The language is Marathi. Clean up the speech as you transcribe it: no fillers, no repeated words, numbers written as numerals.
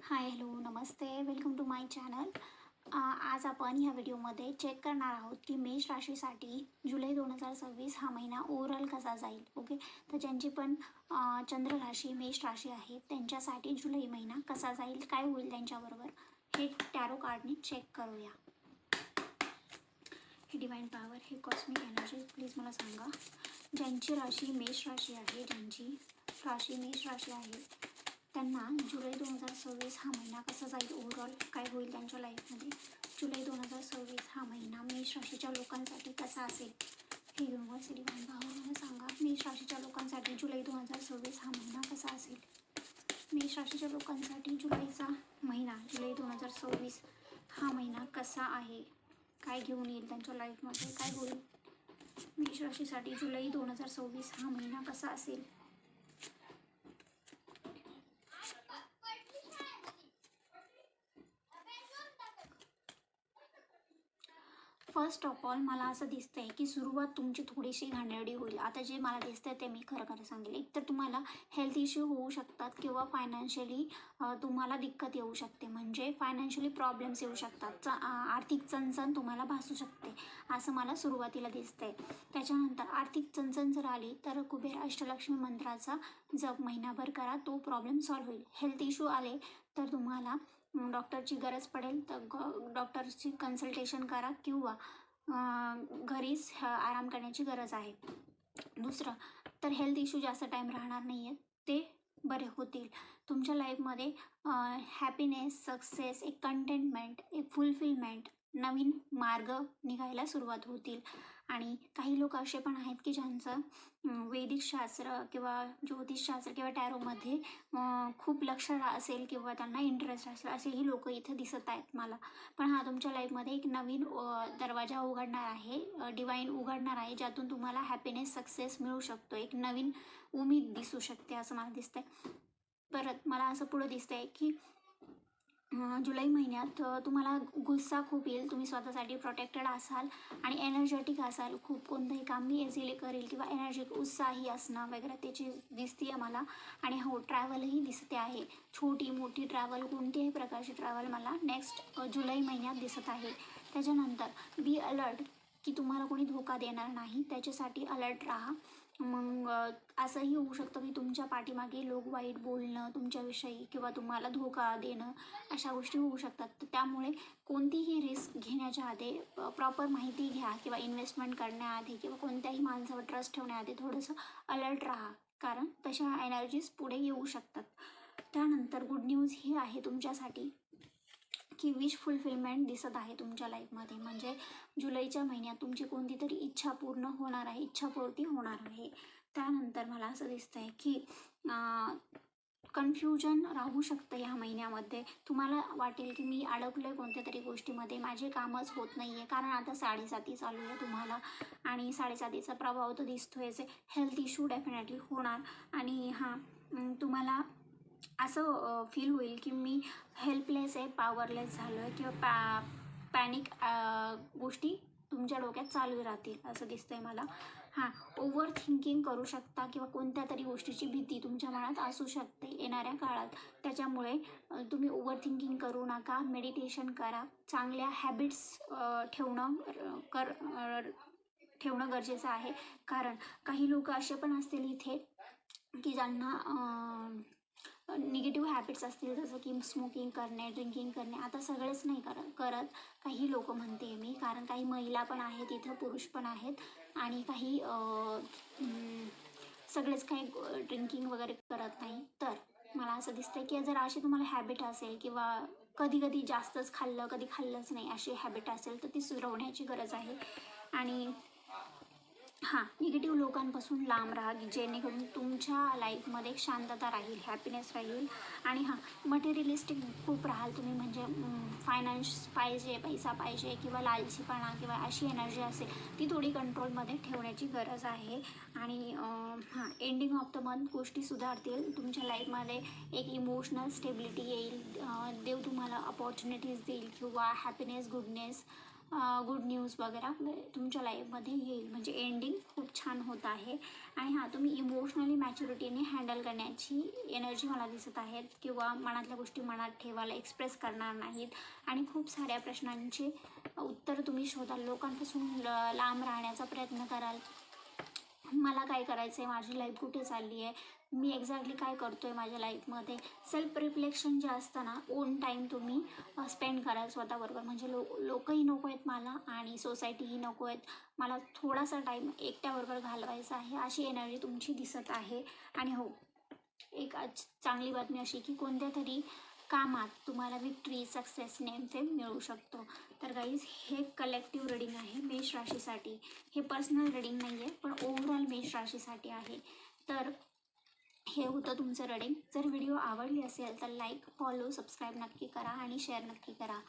हाय हॅलो नमस्ते वेलकम टू माय चॅनल. आज आपण ह्या व्हिडिओमध्ये चेक करणार आहोत की मेष राशीसाठी जुलै 2026 हा महिना ओव्हरऑल कसा जाईल. ओके, तर ज्यांची पण चंद्र राशी मेष राशी आहे त्यांच्यासाठी जुलै महिना कसा जाईल, काय होईल त्यांच्याबरोबर, हे टॅरो कार्डने चेक करूया. हे डिवाइन पॉवर, हे कॉस्मिक एनर्जी, प्लीज मला सांगा. ज्यांची राशी मेष राशी आहे, ज्यांची राशी मेष राशी आहे त्यांना जुलै 2026 हा महिना कसा जाईल, ओव्हरऑल काय होईल त्यांच्या लाईफमध्ये. जुलै 2026 हा महिना मेष राशीच्या लोकांसाठी कसा असेल हे युनिव्हर्स डिवाइन पॉवर मला सांगा. मेष राशीच्या लोकांसाठी जुलै 2026 हा महिना कसा असेल. मेष राशीच्या लोकांसाठी जुलैचा महिना, जुलै 2026 हा महिना कसा आहे, काय घेऊन येईल त्यांच्या लाईफमध्ये, काय होईल. मेष राशीसाठी जुलै 2026 हा महिना कसा असेल. फर्स्ट ऑफ ऑल मला असं दिसतंय की सुरुवात तुमची थोडीशी घाणेरडी होईल. आता जे मला दिसतंय ते मी खरं खरं सांगेल. एक तर तुम्हाला हेल्थ इश्यू होऊ शकतात किंवा फायनान्शियली तुम्हाला दिक्कत येऊ शकते, म्हणजे फायनान्शियली प्रॉब्लेम्स येऊ शकतात. आर्थिक चणचण तुम्हाला भासू शकते असं मला सुरुवातीला दिसतंय. त्याच्यानंतर आर्थिक चणचण जर आली तर कुबेर अष्टलक्ष्मी मंत्राचा जप महिनाभर करा, तो प्रॉब्लेम सॉल्व्ह होईल. हेल्थ इश्यू आले तर तुम्हाला डॉक्टरची गरज पडेल तर डॉक्टरची कन्सल्टेशन करा किंवा घरीच आराम करण्याची गरज आहे. दुसरं तर हेल्थ इश्यू जास्त टाईम राहणार नाही आहेत, ते बरे होतील. तुमच्या लाईफमध्ये हॅपीनेस, सक्सेस, एक कंटेंटमेंट, एक फुलफिलमेंट, नवीन मार्ग निघायला सुरुवात होतील. आणि काही लोक असे पण आहेत की ज्यांचं वैदिक शास्त्र किंवा ज्योतिषशास्त्र किंवा टॅरोमध्ये खूप लक्ष असेल किंवा त्यांना इंटरेस्ट असेल, असेही लोक इथं दिसत आहेत मला. पण हा तुमच्या लाईफमध्ये एक नवीन दरवाजा उघडणार आहे, डिवाइन उघडणार आहे, ज्यातून तुम्हाला हॅपीनेस, सक्सेस मिळू शकतो, एक नवीन उमेद दिसू शकते असं मला दिसतंय. परत मला असं पुढं दिसतंय की जुलै महिन्यात तुम्हाला गुस्सा खूप येईल, तुम्ही स्वतःसाठी प्रोटेक्टेड असाल आणि एनर्जेटिक असाल, खूप कोणतंही काम मी इझिली करेल किंवा एनर्जेटिक उत्साही असणं वगैरे त्याची दिसते आहे मला. आणि हो, ट्रॅव्हलही दिसते आहे, छोटी मोठी ट्रॅव्हल, कोणत्याही प्रकारची ट्रॅव्हल मला नेक्स्ट जुलै महिन्यात दिसत आहे. त्याच्यानंतर बी अलर्ट, की तुम्हाला कोणी धोका देणार नाही, त्याच्यासाठी अलर्ट राहा. मग असंही होऊ शकतं की तुमच्या पाठीमागे लोक वाईट बोलणं तुमच्याविषयी किंवा तुम्हाला धोका देणं, अशा गोष्टी होऊ शकतात. तर त्यामुळे कोणतीही रिस्क घेण्याच्या आधी प्रॉपर माहिती घ्या किंवा इन्व्हेस्टमेंट करण्याआधी किंवा कोणत्याही माणसावर ट्रस्ट ठेवण्याआधी थोडंसं अलर्ट राहा, कारण तशा एनर्जीज पुढे येऊ शकतात. त्यानंतर गुड न्यूज ही आहे तुमच्यासाठी की विश फुलफिलमेंट दिसत आहे तुमच्या लाईफमध्ये, म्हणजे जुलैच्या महिन्यात तुमची कोणती तरी इच्छा पूर्ण होणार आहे, इच्छापूर्ती होणार आहे. त्यानंतर मला असं दिसतंय की कन्फ्युजन राहू शकतं ह्या महिन्यामध्ये. तुम्हाला वाटेल की मी अडकलोय कोणत्या तरी गोष्टीमध्ये, माझे कामच होत नाही आहे, कारण आता 7.5 चालू आहे तुम्हाला आणि 7.5चा प्रभाव तर दिसतोयच. हेल्थ इश्यू डेफिनेटली होणार आणि तुम्हाला असं फील होईल की मी हेल्पलेस आहे, पॉवरलेस झालो आहे किंवा पॅनिक गोष्टी तुमच्या डोक्यात चालू राहतील असं दिसतंय मला. ओव्हर थिंकिंग करू शकता किंवा कोणत्या तरी गोष्टीची भीती तुमच्या मनात असू शकते येणाऱ्या काळात. त्याच्यामुळे तुम्ही ओव्हर थिंकिंग करू नका, मेडिटेशन करा, चांगल्या हॅबिट्स ठेवणं गरजेचं आहे. कारण काही लोक असे पण असतील इथे की ज्यांना निगेटिव्ह हॅबिट्स असतील, जसं की स्मोकिंग करणे, ड्रिंकिंग करणे. आता सगळेच नाही करत, काही लोक म्हणते मी, कारण काही महिला पण आहेत इथं, पुरुष पण आहेत आणि काही सगळेच काही ड्रिंकिंग वगैरे करत नाही. तर मला असं दिसतं की जर अशी तुम्हाला हॅबिट असेल किंवा कधी कधी जास्तच खाल्लं, कधी खाल्लंच नाही, अशी हॅबिट असेल तर ती सुधारवण्याची गरज आहे. आणि निगेटिव्ह लोकांपासून लांब राहा, जेणेकरून तुमच्या लाईफमध्ये शांतता राहील, हॅपीनेस राहील. आणि मटेरियलिस्टिक खूप राहाल तुम्ही, म्हणजे फायनान्स पाहिजे, पैसा पाहिजे किंवा लालचीपणा किंवा अशी एनर्जी असेल ती थोडी कंट्रोलमध्ये ठेवण्याची गरज आहे. आणि एंडिंग ऑफ द मंथ गोष्टी सुधारतील तुमच्या लाईफमध्ये, एक इमोशनल स्टेबिलिटी येईल, देव तुम्हाला अपॉर्च्युनिटीज देईल किंवा हॅपीनेस, गुडनेस गुड न्यूज वगैरे तुमच्या लाईफमध्ये येईल. म्हणजे एंडिंग खूप छान होत आहे. आणि हां, तुम्ही इमोशनली मॅच्युरिटीने हँडल करण्याची एनर्जी मला दिसत आहेत, किंवा मनातल्या गोष्टी मनात ठेवायला एक्सप्रेस करणार नाहीत. आणि खूप साऱ्या प्रश्नांचे उत्तर तुम्ही शोधाल, लोकांपासून लांब राहण्याचा प्रयत्न कराल. मला काय करायचं आहे, माझी लाईफ कुठे चालली आहे, मी एक्झॅक्टली काय करतो आहे माझ्या लाईफमध्ये. सेल्फ रिफ्लेक्शन जे असतं ना, ओन टाईम तुम्ही स्पेंड करा स्वतःबरोबर. म्हणजे लोकही नको आहेत मला आणि सोसायटीही नको आहेत, मला थोडासा टाईम एकट्याबरोबर घालवायचा आहे, अशी एनर्जी तुमची दिसत आहे. आणि हो, एक चांगली बातमी अशी की कोणत्या तरी कामात तुम्हाला विक्ट्री, सक्सेस, नेम फेम मिळू शकतो. तर गाईज, हे कलेक्टिव्ह रीडिंग आहे मेष राशीसाठी. हे पर्सनल रीडिंग नाही आहे, पण ओव्हरऑल मेष राशीसाठी आहे. तर हे होतं तुमचं रीडिंग. जर व्हिडिओ आवडली असेल तर लाईक, फॉलो, सबस्क्राईब नक्की करा आणि शेअर नक्की करा.